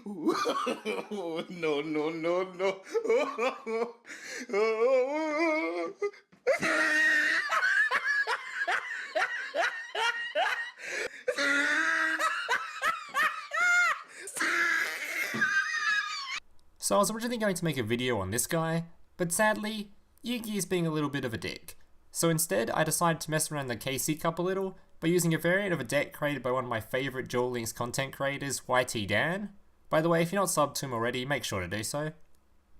No, no, no, no. So I was originally going to make a video on this guy, but sadly, Yugi is being a little bit of a dick. So instead, I decided to mess around the KC Cup a little by using a variant of a deck created by one of my favourite Duel Links content creators, YTDan. By the way, if you're not subbed to him already, make sure to do so.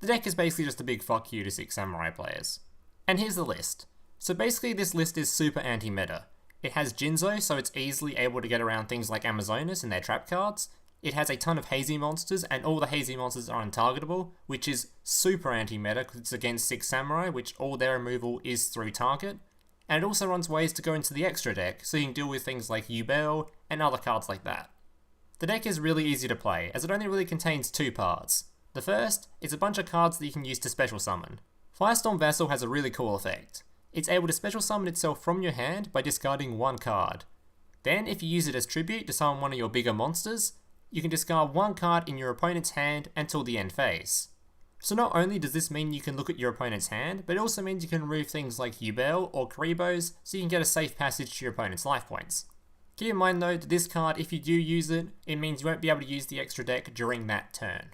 The deck is basically just a big fuck you to 6 Samurai players. And here's the list. So basically this list is super anti-meta. It has Jinzo, so it's easily able to get around things like Amazonas and their trap cards. It has a ton of Hazy monsters, and all the Hazy monsters are untargetable, which is super anti-meta because it's against 6 Samurai, which all their removal is through target. And it also runs ways to go into the extra deck, so you can deal with things like Duel and other cards like that. The deck is really easy to play, as it only really contains 2 parts. The first is a bunch of cards that you can use to special summon. Firestorm Vassal has a really cool effect. It's able to special summon itself from your hand by discarding 1 card. Then, if you use it as tribute to summon one of your bigger monsters, you can discard 1 card in your opponent's hand until the end phase. So not only does this mean you can look at your opponent's hand, but it also means you can remove things like Duel or Karibos, so you can get a safe passage to your opponent's life points. Keep in mind though that this card, if you do use it, it means you won't be able to use the extra deck during that turn.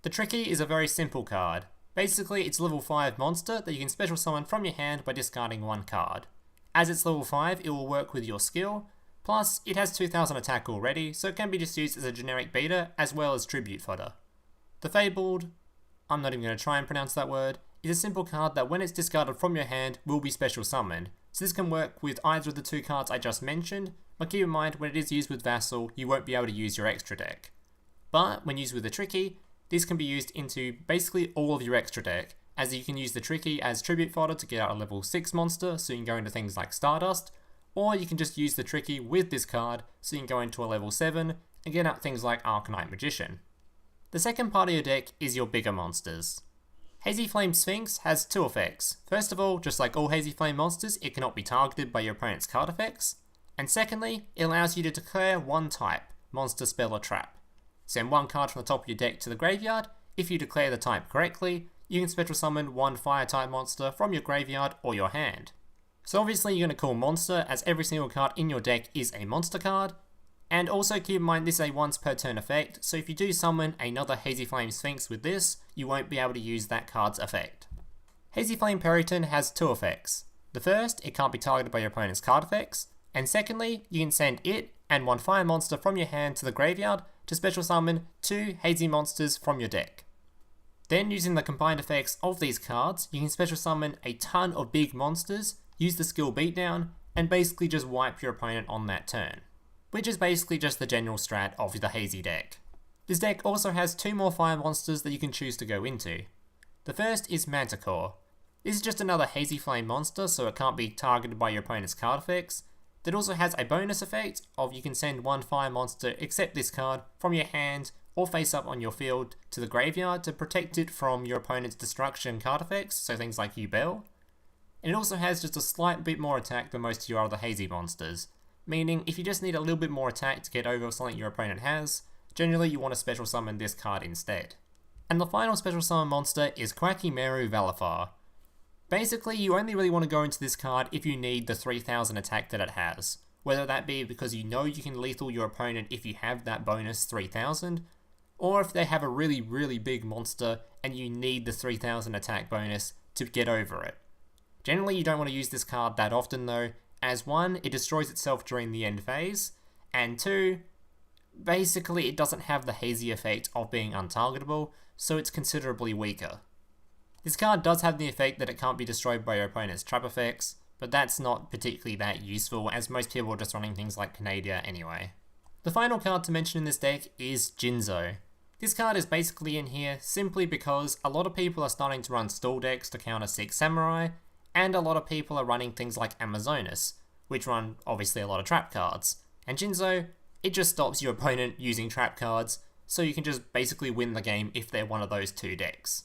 The Tricky is a very simple card. Basically, it's a level 5 monster that you can special summon from your hand by discarding 1 card. As it's level 5, it will work with your skill, plus it has 2000 attack already, so it can be just used as a generic beater as well as tribute fodder. The Fabled, I'm not even going to try and pronounce that word, is a simple card that when it's discarded from your hand will be special summoned, so this can work with either of the 2 cards I just mentioned, but keep in mind when it is used with Vassal, you won't be able to use your extra deck. But when used with the Tricky, this can be used into basically all of your extra deck, as you can use the Tricky as tribute fodder to get out a level 6 monster, so you can go into things like Stardust, or you can just use the Tricky with this card, so you can go into a level 7 and get out things like Arcanite Magician. The second part of your deck is your bigger monsters. Hazy Flame Sphynx has 2 effects. First of all, just like all Hazy Flame monsters, it cannot be targeted by your opponent's card effects. And secondly, it allows you to declare 1 type, monster, spell or trap. Send 1 card from the top of your deck to the graveyard. If you declare the type correctly, you can special summon 1 fire type monster from your graveyard or your hand. So obviously you're going to call monster, as every single card in your deck is a monster card. And also keep in mind this is a once per turn effect, so if you do summon another Hazy Flame Sphynx with this, you won't be able to use that card's effect. Hazy Flame Peryton has 2 effects. The first, it can't be targeted by your opponent's card effects, and secondly, you can send it and 1 fire monster from your hand to the graveyard to special summon 2 Hazy monsters from your deck. Then using the combined effects of these cards, you can special summon a ton of big monsters, use the skill Beatdown, and basically just wipe your opponent on that turn. Which is basically just the general strat of the Hazy deck. This deck also has 2 more fire monsters that you can choose to go into. The first is Mantikor. This is just another Hazy Flame monster, so it can't be targeted by your opponent's card effects. That also has a bonus effect of you can send 1 fire monster except this card from your hand or face up on your field to the graveyard to protect it from your opponent's destruction card effects, so things like Duel. And it also has just a slight bit more attack than most of your other Hazy monsters. Meaning, if you just need a little bit more attack to get over something your opponent has, generally you want to special summon this card instead. And the final special summon monster is Koa'ki Meiru Valafar. Basically, you only really want to go into this card if you need the 3000 attack that it has, whether that be because you know you can lethal your opponent if you have that bonus 3000, or if they have a really big monster and you need the 3000 attack bonus to get over it. Generally, you don't want to use this card that often though, as 1, it destroys itself during the end phase, and 2, basically it doesn't have the Hazy effect of being untargetable, so it's considerably weaker. This card does have the effect that it can't be destroyed by your opponent's trap effects, but that's not particularly that useful as most people are just running things like Canada anyway. The final card to mention in this deck is Jinzo. This card is basically in here simply because a lot of people are starting to run stall decks to counter 6 Samurai, and a lot of people are running things like Amazonas, which run obviously a lot of trap cards. And Jinzo, it just stops your opponent using trap cards, so you can just basically win the game if they're one of those 2 decks.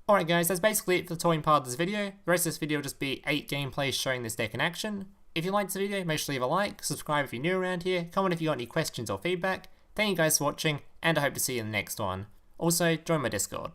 Alright guys, that's basically it for the toying part of this video. The rest of this video will just be 8 gameplays showing this deck in action. If you liked the video, make sure to leave a like, subscribe if you're new around here, comment if you got any questions or feedback, Thank you guys for watching, and I hope to see you in the next one. Also, join my Discord.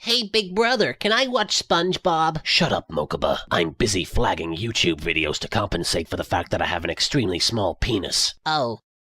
Hey, big brother, can I watch SpongeBob? Shut up, Mokuba. I'm busy flagging YouTube videos to compensate for the fact that I have an extremely small penis. Oh.